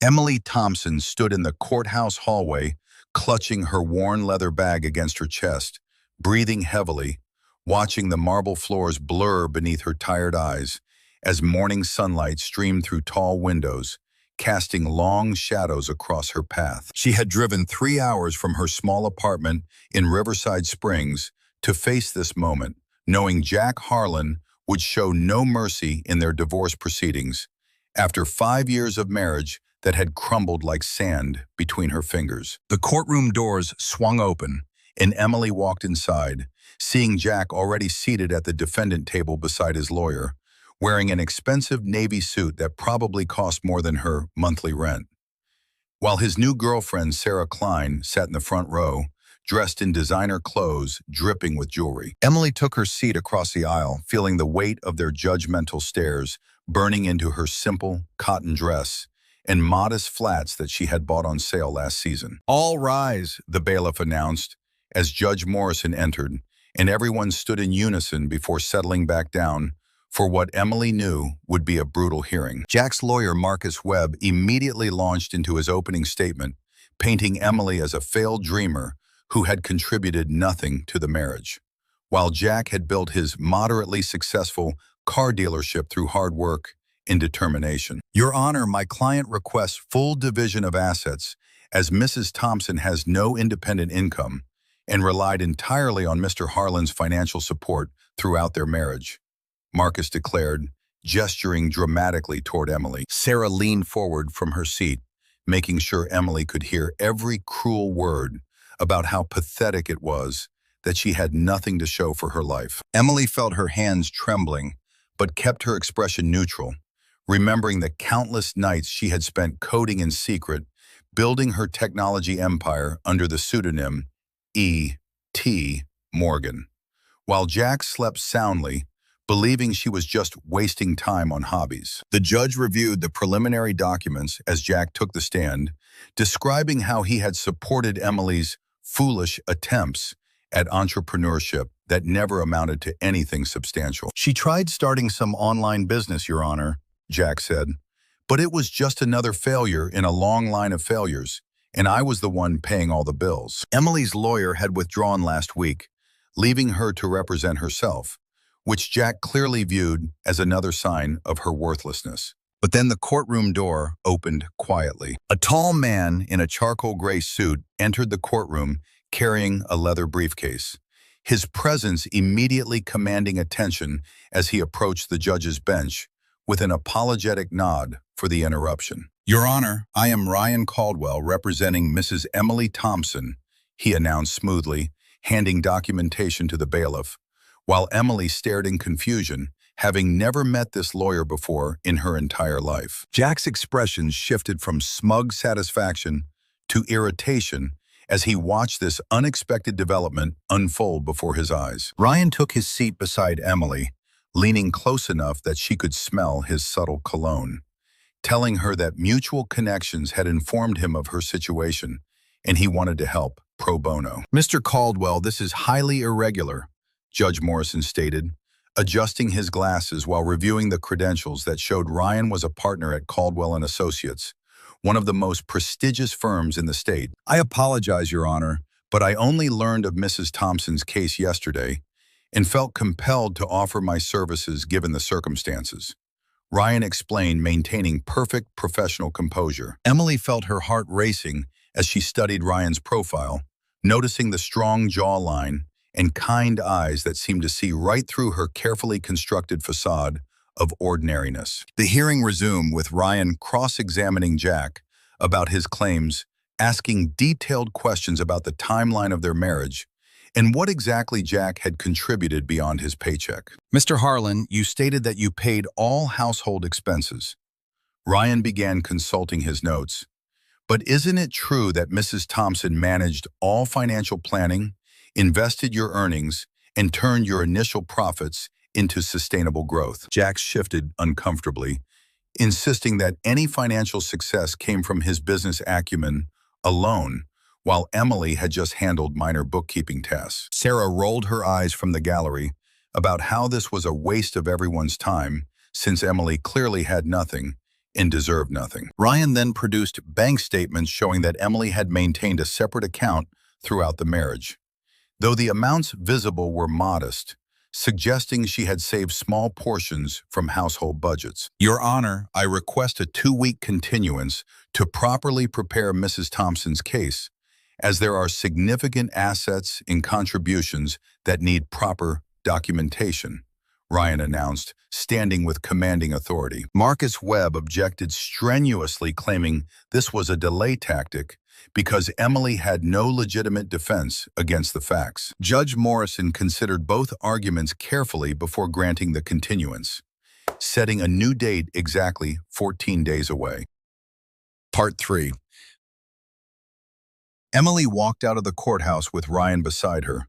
Emily Thompson stood in the courthouse hallway, clutching her worn leather bag against her chest, breathing heavily, watching the marble floors blur beneath her tired eyes as morning sunlight streamed through tall windows, casting long shadows across her path. She had driven 3 hours from her small apartment in Riverside Springs to face this moment, knowing Jack Harlan would show no mercy in their divorce proceedings after 5 years of marriage that had crumbled like sand between her fingers. The courtroom doors swung open, and Emily walked inside, seeing Jack already seated at the defendant table beside his lawyer, wearing an expensive navy suit that probably cost more than her monthly rent. While his new girlfriend, Sarah Klein, sat in the front row, dressed in designer clothes, dripping with jewelry. Emily took her seat across the aisle, feeling the weight of their judgmental stares burning into her simple cotton dress and modest flats that she had bought on sale last season. "All rise," the bailiff announced as Judge Morrison entered, and everyone stood in unison before settling back down for what Emily knew would be a brutal hearing. Jack's lawyer, Marcus Webb, immediately launched into his opening statement, painting Emily as a failed dreamer who had contributed nothing to the marriage, while Jack had built his moderately successful car dealership through hard work and determination. "Your Honor, my client requests full division of assets as Mrs. Thompson has no independent income and relied entirely on Mr. Harlan's financial support throughout their marriage," Marcus declared, gesturing dramatically toward Emily. Sarah leaned forward from her seat, making sure Emily could hear every cruel word about how pathetic it was that she had nothing to show for her life. Emily felt her hands trembling, but kept her expression neutral, remembering the countless nights she had spent coding in secret, building her technology empire under the pseudonym E.T. Morgan. While Jack slept soundly, believing she was just wasting time on hobbies. The judge reviewed the preliminary documents as Jack took the stand, describing how he had supported Emily's foolish attempts at entrepreneurship that never amounted to anything substantial. "She tried starting some online business, Your Honor," Jack said, "but it was just another failure in a long line of failures, and I was the one paying all the bills." Emily's lawyer had withdrawn last week, leaving her to represent herself, which Jack clearly viewed as another sign of her worthlessness. But then the courtroom door opened quietly. A tall man in a charcoal gray suit entered the courtroom carrying a leather briefcase, his presence immediately commanding attention as he approached the judge's bench with an apologetic nod for the interruption. "Your Honor, I am Ryan Caldwell representing Mrs. Emily Thompson," he announced smoothly, handing documentation to the bailiff, while Emily stared in confusion, having never met this lawyer before in her entire life. Jack's expression shifted from smug satisfaction to irritation as he watched this unexpected development unfold before his eyes. Ryan took his seat beside Emily, leaning close enough that she could smell his subtle cologne, telling her that mutual connections had informed him of her situation, and he wanted to help pro bono. "Mr. Caldwell, this is highly irregular," Judge Morrison stated, adjusting his glasses while reviewing the credentials that showed Ryan was a partner at Caldwell and Associates, one of the most prestigious firms in the state. "I apologize, Your Honor, but I only learned of Mrs. Thompson's case yesterday and felt compelled to offer my services given the circumstances," Ryan explained, maintaining perfect professional composure. Emily felt her heart racing as she studied Ryan's profile, noticing the strong jawline and kind eyes that seemed to see right through her carefully constructed facade of ordinariness. The hearing resumed with Ryan cross-examining Jack about his claims, asking detailed questions about the timeline of their marriage and what exactly Jack had contributed beyond his paycheck. "Mr. Harlan, you stated that you paid all household expenses." Ryan began consulting his notes. "But isn't it true that Mrs. Thompson managed all financial planning, invested your earnings, and turned your initial profits into sustainable growth?" Jack shifted uncomfortably, insisting that any financial success came from his business acumen alone, while Emily had just handled minor bookkeeping tasks. Sarah rolled her eyes from the gallery about how this was a waste of everyone's time, since Emily clearly had nothing, and deserved nothing. Ryan then produced bank statements showing that Emily had maintained a separate account throughout the marriage, though the amounts visible were modest, suggesting she had saved small portions from household budgets. Your Honor, I request a 2-week continuance to properly prepare Mrs. Thompson's case, as there are significant assets and contributions that need proper documentation, Ryan announced, standing with commanding authority. Marcus Webb objected strenuously, claiming this was a delay tactic because Emily had no legitimate defense against the facts. Judge Morrison considered both arguments carefully before granting the continuance, setting a new date exactly 14 days away. Part 3. Emily walked out of the courthouse with Ryan beside her,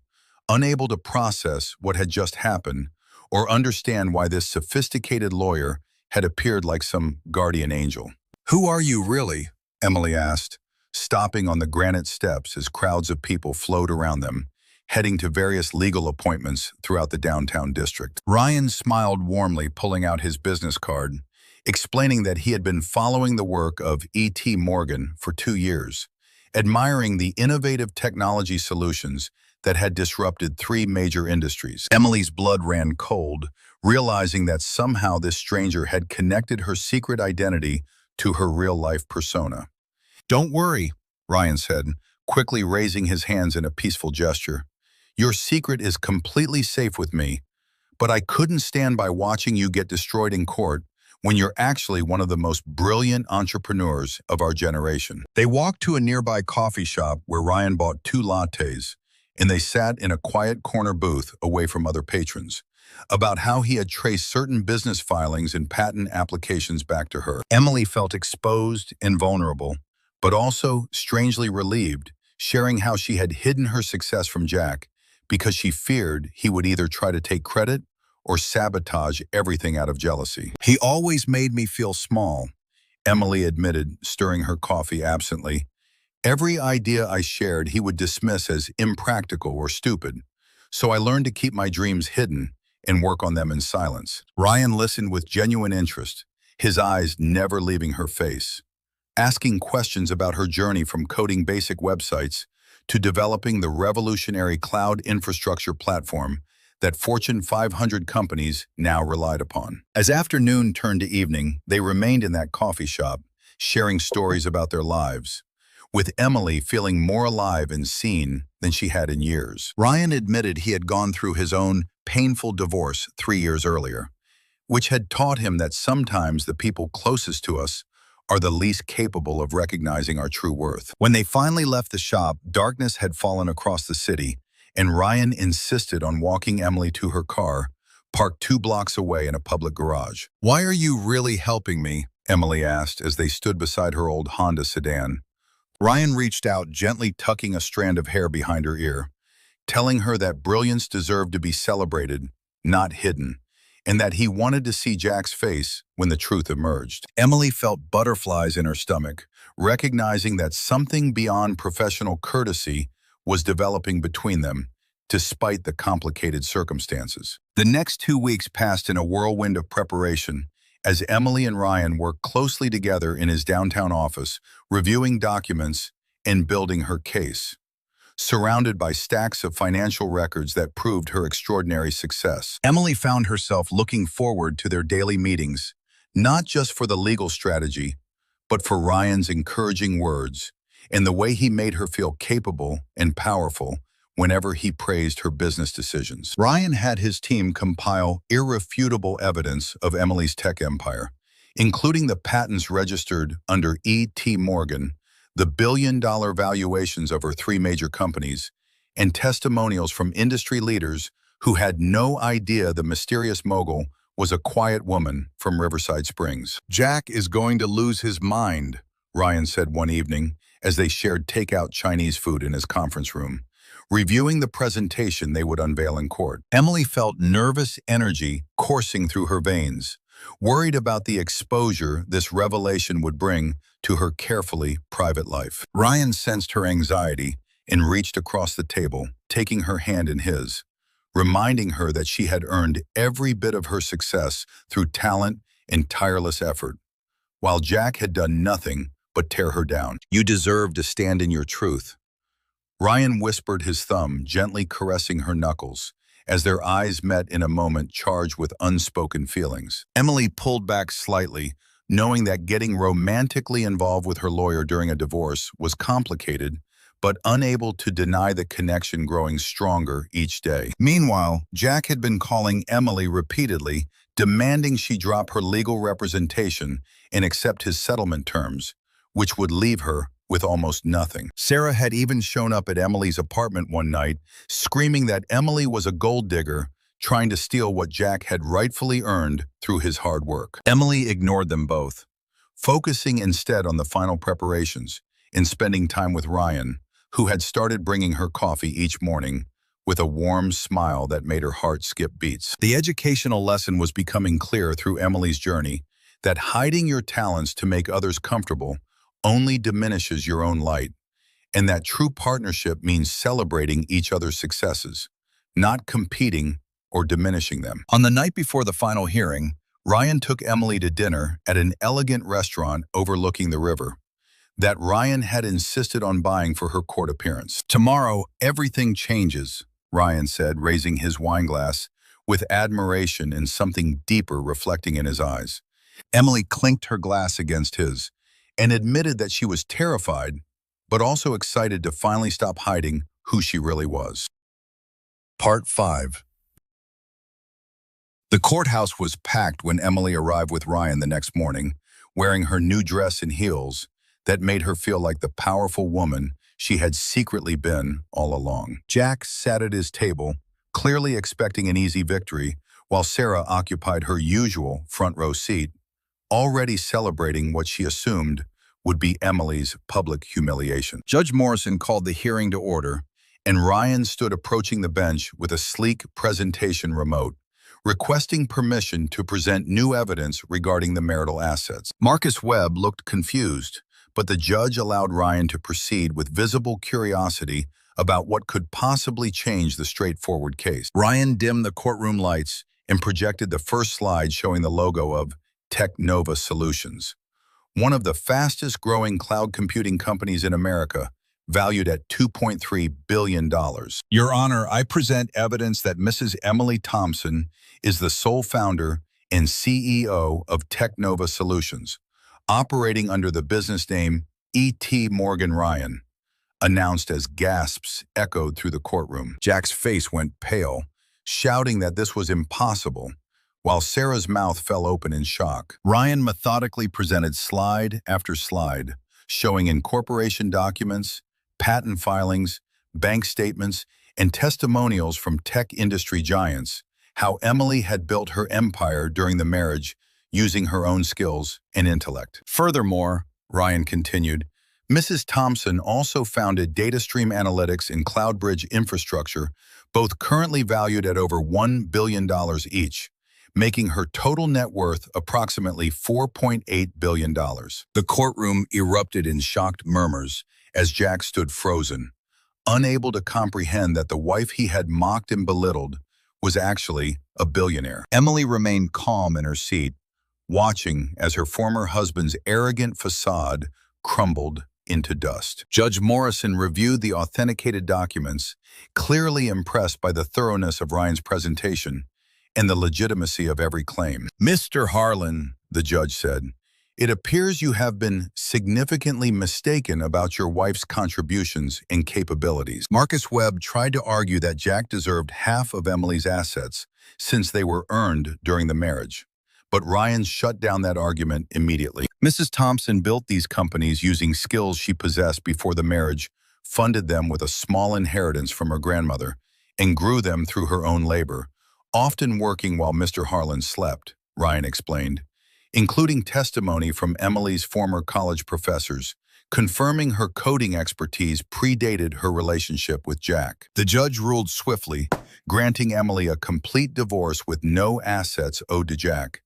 unable to process what had just happened or understand why this sophisticated lawyer had appeared like some guardian angel. "Who are you really?" Emily asked, stopping on the granite steps as crowds of people flowed around them, heading to various legal appointments throughout the downtown district. Ryan smiled warmly, pulling out his business card, explaining that he had been following the work of E.T. Morgan for 2 years, admiring the innovative technology solutions that had disrupted 3 major industries. Emily's blood ran cold, realizing that somehow this stranger had connected her secret identity to her real-life persona. "Don't worry," Ryan said, quickly raising his hands in a peaceful gesture. "Your secret is completely safe with me, but I couldn't stand by watching you get destroyed in court when you're actually one of the most brilliant entrepreneurs of our generation." They walked to a nearby coffee shop where Ryan bought 2 lattes, and they sat in a quiet corner booth away from other patrons, about how he had traced certain business filings and patent applications back to her. Emily felt exposed and vulnerable, but also strangely relieved, sharing how she had hidden her success from Jack because she feared he would either try to take credit or sabotage everything out of jealousy. "He always made me feel small," Emily admitted, stirring her coffee absently. "Every idea I shared he would dismiss as impractical or stupid, so I learned to keep my dreams hidden and work on them in silence." Ryan listened with genuine interest, his eyes never leaving her face, asking questions about her journey from coding basic websites to developing the revolutionary cloud infrastructure platform that Fortune 500 companies now relied upon. As afternoon turned to evening, they remained in that coffee shop, sharing stories about their lives, with Emily feeling more alive and seen than she had in years. Ryan admitted he had gone through his own painful divorce 3 years earlier, which had taught him that sometimes the people closest to us are the least capable of recognizing our true worth. When they finally left the shop, darkness had fallen across the city, and Ryan insisted on walking Emily to her car, parked 2 blocks away in a public garage. "Why are you really helping me?" Emily asked as they stood beside her old Honda sedan. Ryan reached out, gently tucking a strand of hair behind her ear, telling her that brilliance deserved to be celebrated, not hidden, and that he wanted to see Jack's face when the truth emerged. Emily felt butterflies in her stomach, recognizing that something beyond professional courtesy was developing between them, despite the complicated circumstances. The next 2 weeks passed in a whirlwind of preparation, as Emily and Ryan worked closely together in his downtown office, reviewing documents and building her case, surrounded by stacks of financial records that proved her extraordinary success. Emily found herself looking forward to their daily meetings, not just for the legal strategy, but for Ryan's encouraging words and the way he made her feel capable and powerful whenever he praised her business decisions. Ryan had his team compile irrefutable evidence of Emily's tech empire, including the patents registered under E.T. Morgan, the billion-dollar valuations of her 3 major companies, and testimonials from industry leaders who had no idea the mysterious mogul was a quiet woman from Riverside Springs. "Jack is going to lose his mind," Ryan said one evening as they shared takeout Chinese food in his conference room, reviewing the presentation they would unveil in court. Emily felt nervous energy coursing through her veins, worried about the exposure this revelation would bring to her carefully private life. Ryan sensed her anxiety and reached across the table, taking her hand in his, reminding her that she had earned every bit of her success through talent and tireless effort. while Jack had done nothing but tear her down. You deserve to stand in your truth. Ryan whispered, his thumb gently caressing her knuckles, as their eyes met in a moment charged with unspoken feelings. Emily pulled back slightly, knowing that getting romantically involved with her lawyer during a divorce was complicated, but unable to deny the connection growing stronger each day. Meanwhile, Jack had been calling Emily repeatedly, demanding she drop her legal representation and accept his settlement terms, which would leave her with almost nothing. Sarah had even shown up at Emily's apartment one night, screaming that Emily was a gold digger, trying to steal what Jack had rightfully earned through his hard work. Emily ignored them both, focusing instead on the final preparations and spending time with Ryan, who had started bringing her coffee each morning with a warm smile that made her heart skip beats. The educational lesson was becoming clear through Emily's journey that hiding your talents to make others comfortable only diminishes your own light, and that true partnership means celebrating each other's successes, not competing or diminishing them. On the night before the final hearing, Ryan took Emily to dinner at an elegant restaurant overlooking the river that Ryan had insisted on buying for her court appearance. "Tomorrow, everything changes," Ryan said, raising his wineglass with admiration and something deeper reflecting in his eyes. Emily clinked her glass against his and admitted that she was terrified, but also excited to finally stop hiding who she really was. Part 5. The courthouse was packed when Emily arrived with Ryan the next morning, wearing her new dress and heels that made her feel like the powerful woman she had secretly been all along. Jack sat at his table, clearly expecting an easy victory, while Sarah occupied her usual front row seat, already celebrating what she assumed would be Emily's public humiliation. Judge Morrison called the hearing to order, and Ryan stood approaching the bench with a sleek presentation remote, requesting permission to present new evidence regarding the marital assets. Marcus Webb looked confused, but the judge allowed Ryan to proceed with visible curiosity about what could possibly change the straightforward case. Ryan dimmed the courtroom lights and projected the first slide showing the logo of Teknova Solutions, one of the fastest-growing cloud computing companies in America, valued at $2.3 billion. Your Honor, I present evidence that Mrs. Emily Thompson is the sole founder and CEO of Teknova Solutions, operating under the business name E.T. Morgan Ryan, announced as gasps echoed through the courtroom. Jack's face went pale, shouting that this was impossible, while Sarah's mouth fell open in shock. Ryan methodically presented slide after slide, showing incorporation documents, patent filings, bank statements, and testimonials from tech industry giants, how Emily had built her empire during the marriage using her own skills and intellect. Furthermore, Ryan continued, Mrs. Thompson also founded DataStream Analytics and CloudBridge Infrastructure, both currently valued at over $1 billion each, making her total net worth approximately $4.8 billion. The courtroom erupted in shocked murmurs as Jack stood frozen, unable to comprehend that the wife he had mocked and belittled was actually a billionaire. Emily remained calm in her seat, watching as her former husband's arrogant facade crumbled into dust. Judge Morrison reviewed the authenticated documents, clearly impressed by the thoroughness of Ryan's presentation and the legitimacy of every claim. Mr. Harlan, the judge said, it appears you have been significantly mistaken about your wife's contributions and capabilities. Marcus Webb tried to argue that Jack deserved half of Emily's assets since they were earned during the marriage, but Ryan shut down that argument immediately. Mrs. Thompson built these companies using skills she possessed before the marriage, funded them with a small inheritance from her grandmother, and grew them through her own labor, often working while Mr. Harlan slept, Ryan explained, including testimony from Emily's former college professors, confirming her coding expertise predated her relationship with Jack. The judge ruled swiftly, granting Emily a complete divorce with no assets owed to Jack,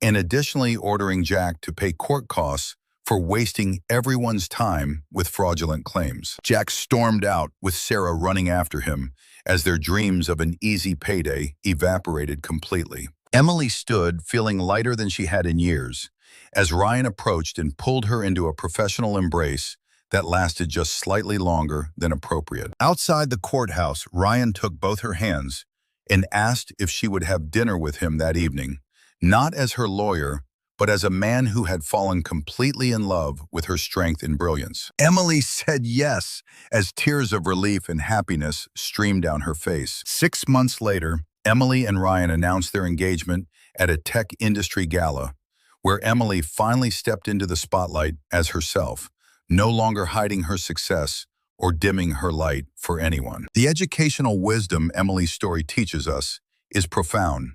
and additionally ordering Jack to pay court costs for wasting everyone's time with fraudulent claims. Jack stormed out, with Sarah running after him, as their dreams of an easy payday evaporated completely. Emily stood, feeling lighter than she had in years, as Ryan approached and pulled her into a professional embrace that lasted just slightly longer than appropriate. Outside the courthouse, Ryan took both her hands and asked if she would have dinner with him that evening, not as her lawyer, but as a man who had fallen completely in love with her strength and brilliance. Emily said yes, as tears of relief and happiness streamed down her face. 6 months later, Emily and Ryan announced their engagement at a tech industry gala, where Emily finally stepped into the spotlight as herself, no longer hiding her success or dimming her light for anyone. The educational wisdom Emily's story teaches us is profound,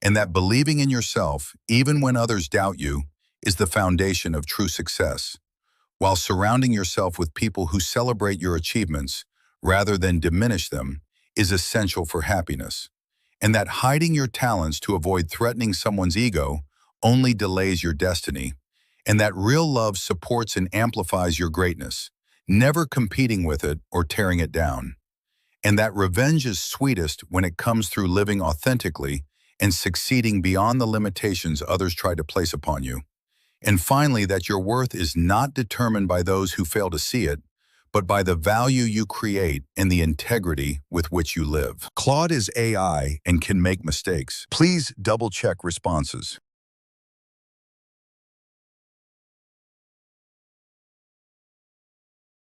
and that believing in yourself, even when others doubt you, is the foundation of true success, while surrounding yourself with people who celebrate your achievements rather than diminish them is essential for happiness, and that hiding your talents to avoid threatening someone's ego only delays your destiny, and that real love supports and amplifies your greatness, never competing with it or tearing it down, and that revenge is sweetest when it comes through living authentically and succeeding beyond the limitations others try to place upon you. And finally, that your worth is not determined by those who fail to see it, but by the value you create and the integrity with which you live. Claude is AI and can make mistakes. Please double-check responses.